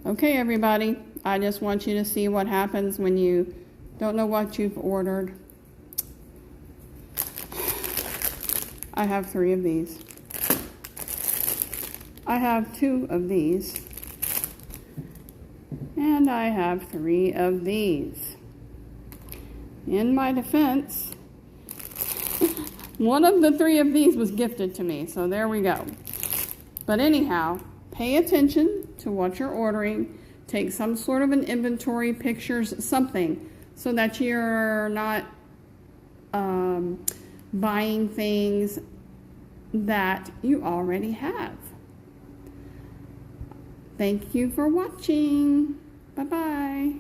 Okay, everybody, I just want you to see what happens when you don't know what you've ordered. I have 3 of these. I have 2 of these. And I have 3 of these. In my defense, one of the 3 of these was gifted to me, so there we go. But anyhow, pay attention to what you're ordering. Take some sort of an inventory, pictures, something, so that you're not buying things that you already have. Thank you for watching. Bye-bye.